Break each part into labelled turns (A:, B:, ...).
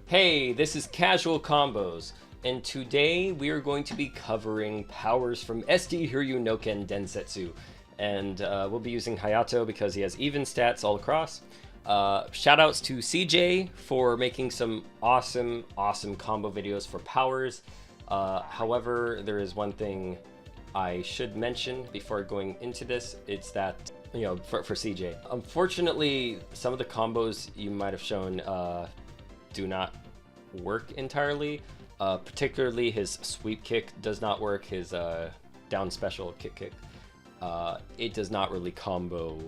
A: Hey, this is Casual Combos, and today we are going to be covering powers from SD Hiryu no Ken Densetsu. And we'll be using Hayato because he has even stats all across. Shoutouts to CJ for making some awesome combo videos for powers. However, there is one thing I should mention before going into this. It's that, for CJ. Unfortunately, some of the combos you might have shown do not work entirely. Particularly his sweep kick does not work. His down special kick. It does not really combo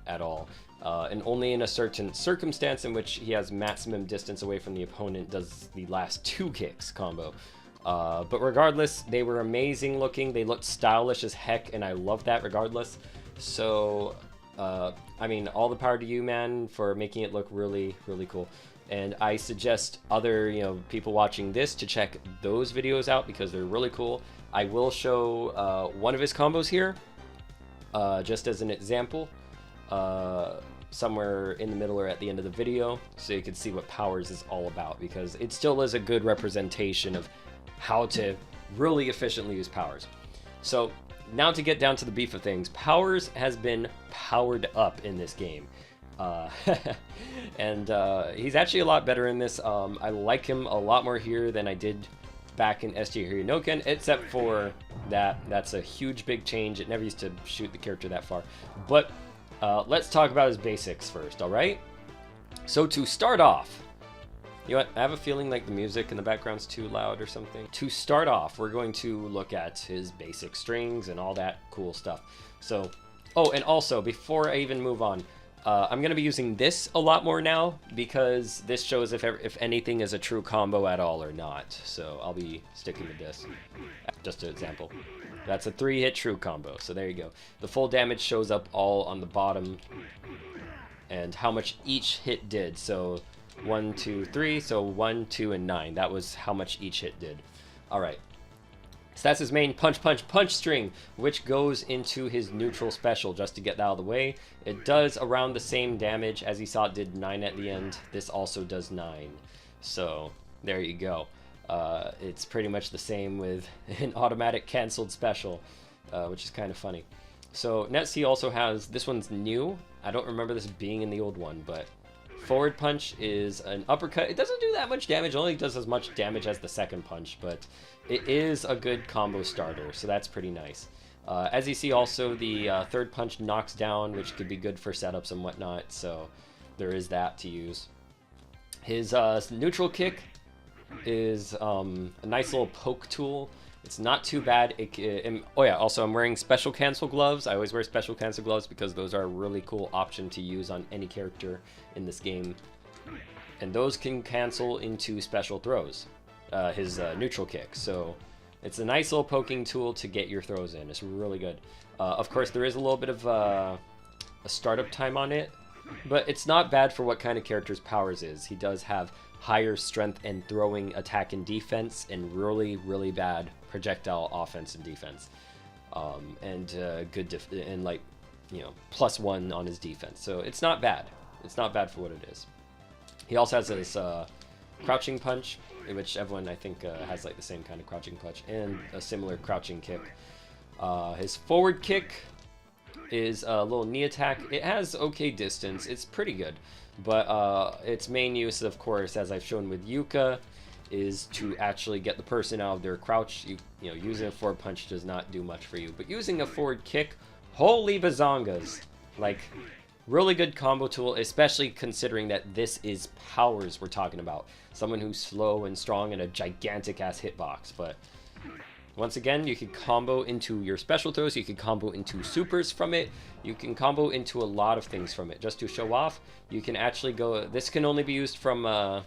A: at all. And only in a certain circumstance in which he has maximum distance away from the opponent does the last two kicks combo. But regardless, they were amazing looking. They looked stylish as heck, and I love that regardless. So, I mean, all the power to you, man, for making it look really cool. And I suggest other, people watching this to check those videos out because they're really cool. I will show one of his combos here, just as an example, somewhere in the middle or at the end of the video, so you can see what powers is all about, because it still is a good representation of how to really efficiently use powers. So now to get down to the beef of things, powers has been powered up in this game. And he's actually a lot better in this. I like him a lot more here than I did back in SD Hiryu no Ken, except for that's a huge big change. It never used to shoot the character that far. But let's talk about his basics first, alright? So to start off, you know what, I have a feeling like the music in the background's too loud or something. To start off, we're going to look at his basic strings and all that cool stuff. So, oh, and also, before I even move on, I'm going to be using this a lot more now, because this shows if anything is a true combo at all or not. So I'll be sticking with this. Just an example. That's a 3-hit true combo, so there you go. The full damage shows up all on the bottom, and how much each hit did. So 1, 2, 3, so 1, 2, and 9. That was how much each hit did. Alright. So that's his main punch string, which goes into his neutral special, just to get that out of the way. It does around the same damage. As you saw, it did 9 at the end. This also does 9. So there you go. It's pretty much the same with an automatic canceled special, which is kind of funny. So next he also has, this one's new. I don't remember this being in the old one, but forward punch is an uppercut. It doesn't do that much damage, only does as much damage as the second punch, but it is a good combo starter, so that's pretty nice. As you see, also the third punch knocks down, which could be good for setups and whatnot, so there is that to use. His neutral kick is a nice little poke tool. It's not too bad. Oh yeah, also I'm wearing special cancel gloves. I always wear special cancel gloves because those are a really cool option to use on any character in this game. And those can cancel into special throws, his neutral kick. So it's a nice little poking tool to get your throws in. It's really good. Of course, there is a little bit of a startup time on it, but it's not bad for what kind of character's powers is. He does have higher strength and throwing, attack and defense, and really bad projectile offense and defense, and good +1 on his defense. So it's not bad. It's not bad for what it is. He also has this crouching punch, which everyone I think has like the same kind of crouching punch, and a similar crouching kick. His forward kick is a little knee attack. It has okay distance. It's pretty good. But its main use, of course, as I've shown with Yuka, is to actually get the person out of their crouch. Using a forward punch does not do much for you. But using a forward kick, holy bazongas! Like, really good combo tool, especially considering that this is powers we're talking about. Someone who's slow and strong and a gigantic-ass hitbox. But once again, you can combo into your special throws, you can combo into supers from it, you can combo into a lot of things from it. Just to show off, you can actually go, this can only be used from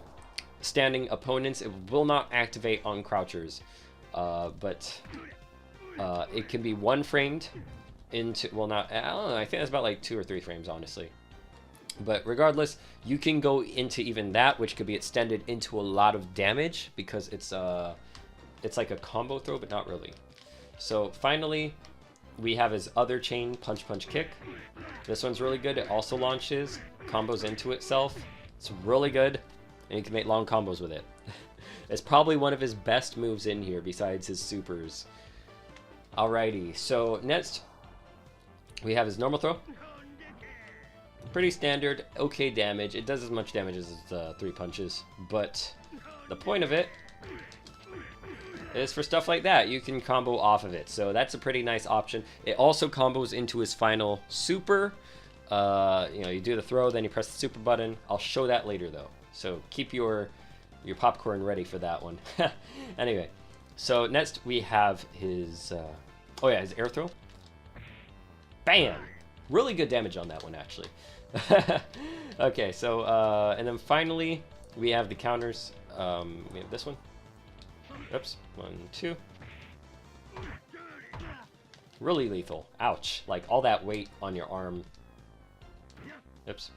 A: standing opponents. It will not activate on crouchers, but it can be 1 framed into, well, not, I don't know, I think it's about like 2 or 3 frames, honestly. But regardless, you can go into even that, which could be extended into a lot of damage, because it's like a combo throw, but not really. So finally, we have his other chain, punch kick. This one's really good. It also launches, combos into itself. It's really good. and you can make long combos with it. It's probably one of his best moves in here besides his supers. Alrighty, so next we have his normal throw. Pretty standard, okay damage. It does as much damage as his 3 punches, but the point of it is for stuff like that. You can combo off of it, so that's a pretty nice option. It also combos into his final super. You know, you do the throw, then you press the super button. I'll show that later though, so keep your popcorn ready for that one. Anyway, so next we have his oh yeah, his air throw. Bam! Really good damage on that one actually. Okay, so and then finally we have the counters. We have this one. Oops, 1, 2. Really lethal. Ouch! Like all that weight on your arm. Oops.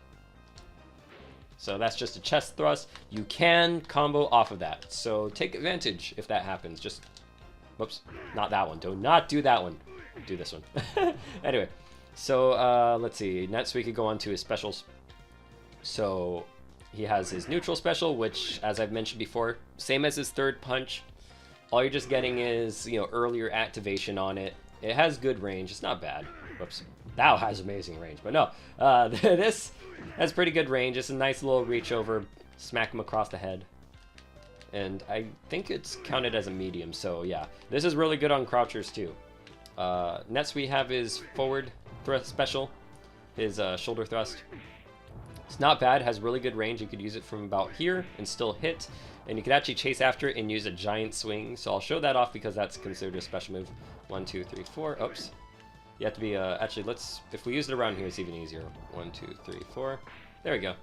A: So that's just a chest thrust. You can combo off of that, so take advantage if that happens. Just, whoops, not that one. Do not do that one. Do this one. Anyway, so let's see. Next we could go on to his specials. So he has his neutral special, which, as I've mentioned before, same as his third punch. All you're just getting is, you know, earlier activation on it. It has good range. It's not bad. Whoops. Bao has amazing range, but no. This has pretty good range. It's a nice little reach over, smack him across the head. And I think it's counted as a medium, so yeah. This is really good on crouchers too. Next we have his forward thrust special, his shoulder thrust. It's not bad, has really good range. You could use it from about here and still hit. And you could actually chase after it and use a giant swing. So I'll show that off because that's considered a special move. 1, 2, 3, 4. Oops. You have to be, actually, if we use it around here, it's even easier. 1, 2, 3, 4. There we go.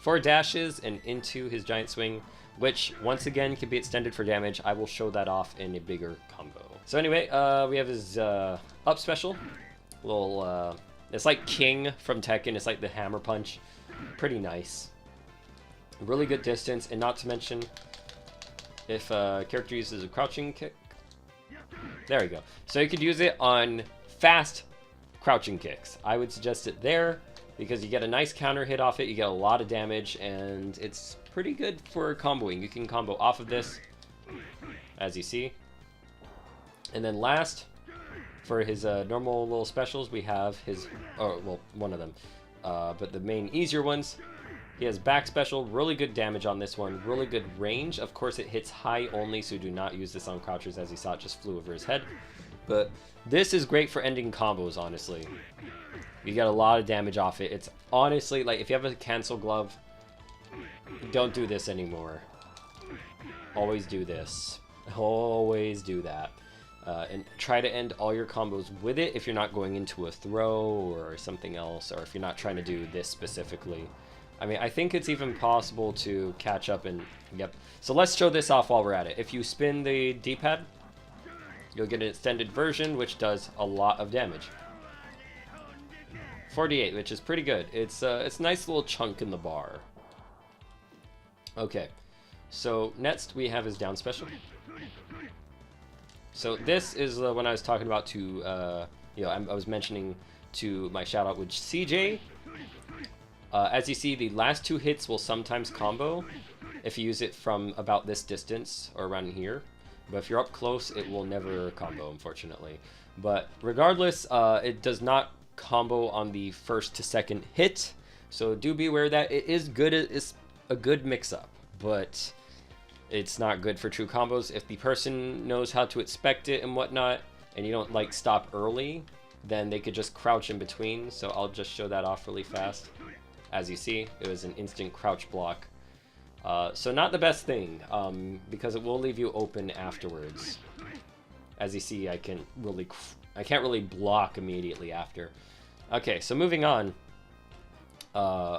A: 4 dashes and into his giant swing, which, once again, can be extended for damage. I will show that off in a bigger combo. So anyway, we have his up special. Little, it's like King from Tekken. It's like the hammer punch. Pretty nice. Really good distance, and not to mention, if a character uses a crouching kick. There we go. So you could use it on fast crouching kicks. I would suggest it there because you get a nice counter hit off it, you get a lot of damage, and it's pretty good for comboing. You can combo off of this, as you see. And then last, for his normal little specials, we have his, oh, well, one of them, but the main easier ones. He has back special, really good damage on this one, really good range. Of course, it hits high only, so do not use this on crouchers. As you saw, it just flew over his head. But this is great for ending combos, honestly. You get a lot of damage off it. It's honestly, like, if you have a cancel glove, don't do this anymore. Always do this. Always do that. And try to end all your combos with it if you're not going into a throw or something else, or if you're not trying to do this specifically. I mean, I think it's even possible to catch up and, yep. So let's show this off while we're at it. If you spin the D-pad, you'll get an extended version, which does a lot of damage. 48, which is pretty good. It's a nice little chunk in the bar. Okay, so next we have his down special. So this is the one I was talking about to, you know, I was mentioning to my shout out with CJ. As you see, the last 2 hits will sometimes combo if you use it from about this distance or around here. But if you're up close, it will never combo, unfortunately. But regardless, it does not combo on the first to second hit. So do be aware that it is good. It's a good mix-up, but it's not good for true combos. If the person knows how to expect it and whatnot, and you don't like stop early, then they could just crouch in between. So I'll just show that off really fast. As you see, it was an instant crouch block. So not the best thing, because it will leave you open afterwards. As you see, I can't really block immediately after. Okay, so moving on,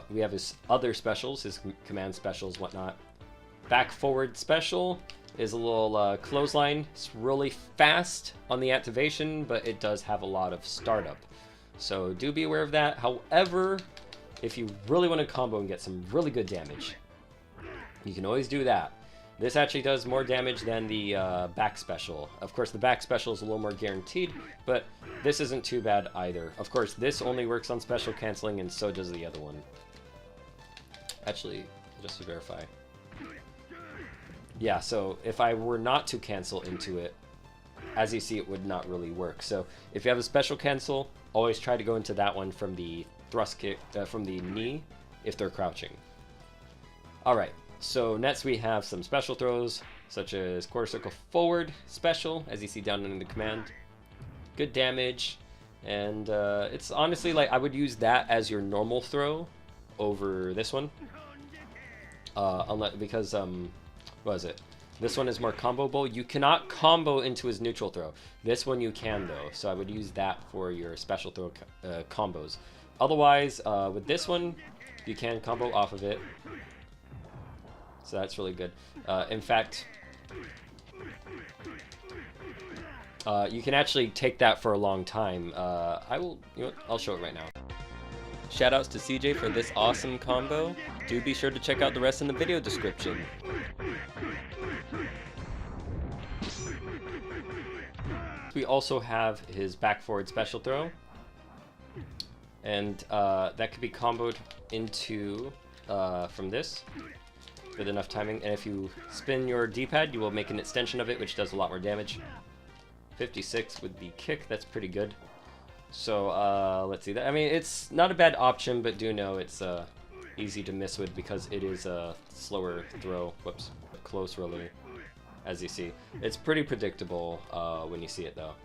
A: we have his other specials, his command specials, whatnot. Back forward special is a little clothesline. It's really fast on the activation, but it does have a lot of startup. So do be aware of that. However, if you really want to combo and get some really good damage, you can always do that. This actually does more damage than the back special. Of course, the back special is a little more guaranteed, but this isn't too bad either. Of course, this only works on special canceling, and so does the other one. Actually, just to verify. yeah, so if I were not to cancel into it, as you see, it would not really work. So if you have a special cancel, always try to go into that one from the thrust kick, from the knee, if they're crouching. Alright, so next we have some special throws, such as quarter circle forward special, as you see down in the command. Good damage, and it's honestly like I would use that as your normal throw over this one. Because what is it? This one is more comboable. You cannot combo into his neutral throw. This one you can though, so I would use that for your special throw combos. Otherwise, with this one, you can combo off of it. So that's really good. In fact, you can actually take that for a long time. You know what? I'll show it right now. Shoutouts to CJ for this awesome combo. Do be sure to check out the rest in the video description. We also have his back forward special throw, and that could be comboed into from this with enough timing, and if you spin your D-pad you will make an extension of it, which does a lot more damage. 56 with the kick, that's pretty good. So let's see that. I mean, it's not a bad option, but do know it's easy to miss with because it is a slower throw. Whoops, close really. As you see, it's pretty predictable when you see it though.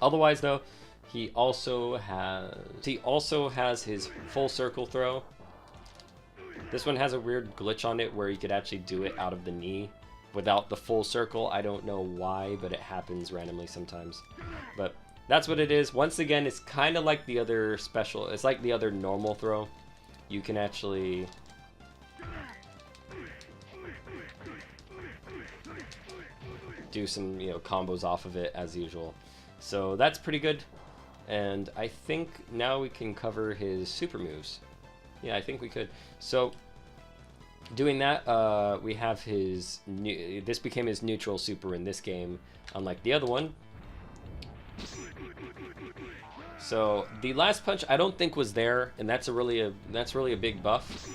A: Otherwise though, he also has his full circle throw. This one has a weird glitch on it where you could actually do it out of the knee without the full circle. I don't know why, but it happens randomly sometimes. But that's what it is. Once again, it's kind of like the other special. It's like the other normal throw. You can actually do some, you know, combos off of it as usual. So that's pretty good. And I think now we can cover his super moves. Yeah, I think we could. So doing that, we have his this became his neutral super in this game, unlike the other one. So the last punch I don't think was there, and that's really a big buff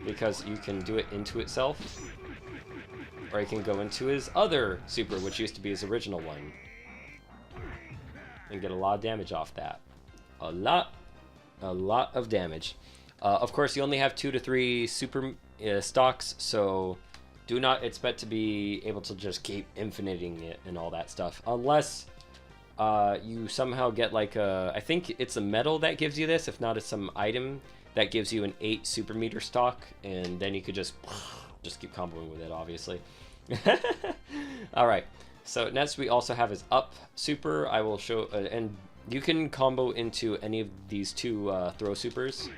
A: because you can do it into itself, or you can go into his other super, which used to be his original one, and get a lot of damage off that. A lot of damage. Of course, you only have 2 to 3 super stocks, so do not expect to be able to just keep infiniting it and all that stuff, unless you somehow get like a, I think it's a medal that gives you this, if not it's some item that gives you an 8 super meter stock, and then you could just keep comboing with it, obviously. Alright, so next we also have his up super. I will show, and you can combo into any of these 2 throw supers,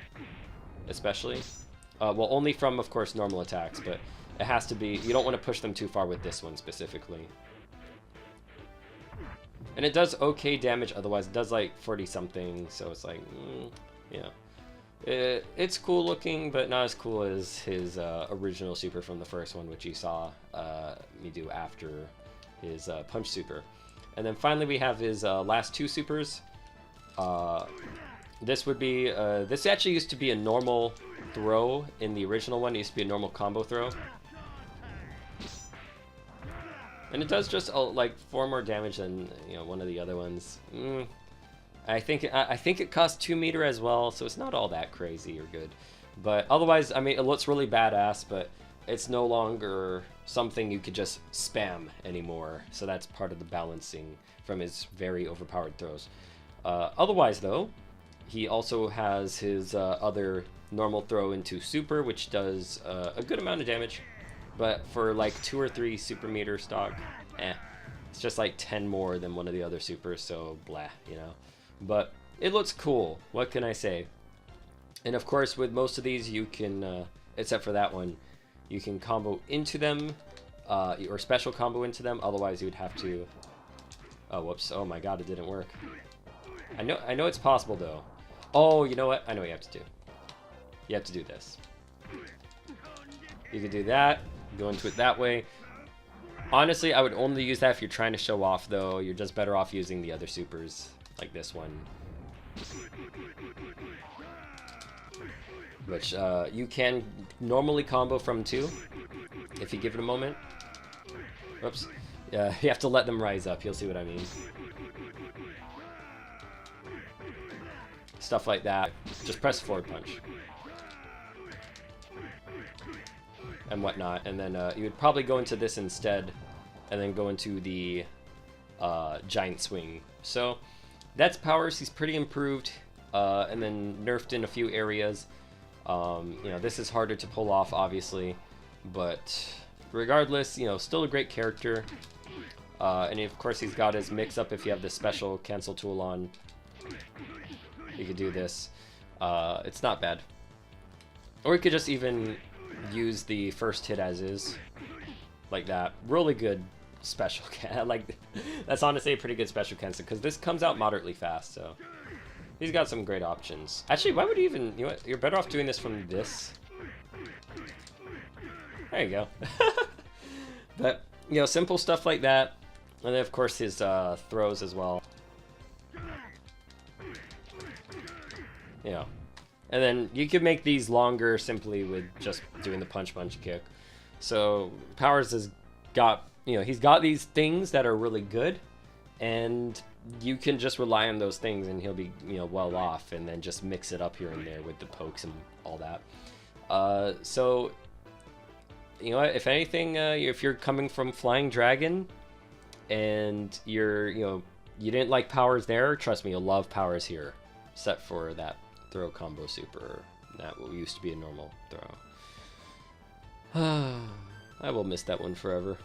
A: especially. Well, only from, of course, normal attacks, but it has to be, you don't want to push them too far with this one specifically. And it does okay damage, otherwise it does like 40 something, so it's like, yeah. It's cool looking, but not as cool as his original super from the first one, which you saw me do after his punch super. And then finally we have his last 2 supers. This would be, this actually used to be a normal throw in the original one. It used to be a normal combo throw. And it does just like 4 more damage than, you know, one of the other ones. I think it costs 2 meter as well, so it's not all that crazy or good. But otherwise, I mean, it looks really badass, but it's no longer something you could just spam anymore. So that's part of the balancing from his very overpowered throws. Otherwise, though, he also has his other normal throw into super, which does a good amount of damage. But for like 2 or 3 super meter stock, it's just like 10 more than one of the other supers, so blah, you know. But it looks cool, what can I say? And of course, with most of these, you can, except for that one, you can combo into them, or special combo into them. Otherwise, you would have to. Oh, whoops! Oh my God, it didn't work. I know it's possible though. Oh, you know what? I know what you have to do. You have to do this. You can do that. Go into it that way. Honestly, I would only use that if you're trying to show off, though. You're just better off using the other supers, like this one. Which you can normally combo from too. if you give it a moment. Whoops. Yeah, you have to let them rise up. You'll see what I mean. Stuff like that. Just press forward punch. And whatnot. And then you would probably go into this instead. And then go into the giant swing. So that's powers. He's pretty improved. And then nerfed in a few areas. You know, this is harder to pull off, obviously. But regardless, you know, still a great character. And of course he's got his mix-up if you have the special cancel tool on. You could do this. It's not bad. Or you could just even use the first hit as is. Like that. Really good special like that's honestly a pretty good special cancel, because this comes out moderately fast, so he's got some great options. Actually, why would you even, you know what, you're better off doing this from this. There you go. But, you know, simple stuff like that. And then, of course, his throws as well. You know. And then you could make these longer simply with just doing the punch kick. So, Powers has got, you know, he's got these things that are really good. And you can just rely on those things and he'll be, you know, well off. And then just mix it up here and there with the pokes and all that. So... You know what, if anything, if you're coming from Flying Dragon and you're, you know, you didn't like Powers there, trust me, you'll love Powers here. Except for that throw combo super. That what used to be a normal throw. I will miss that one forever.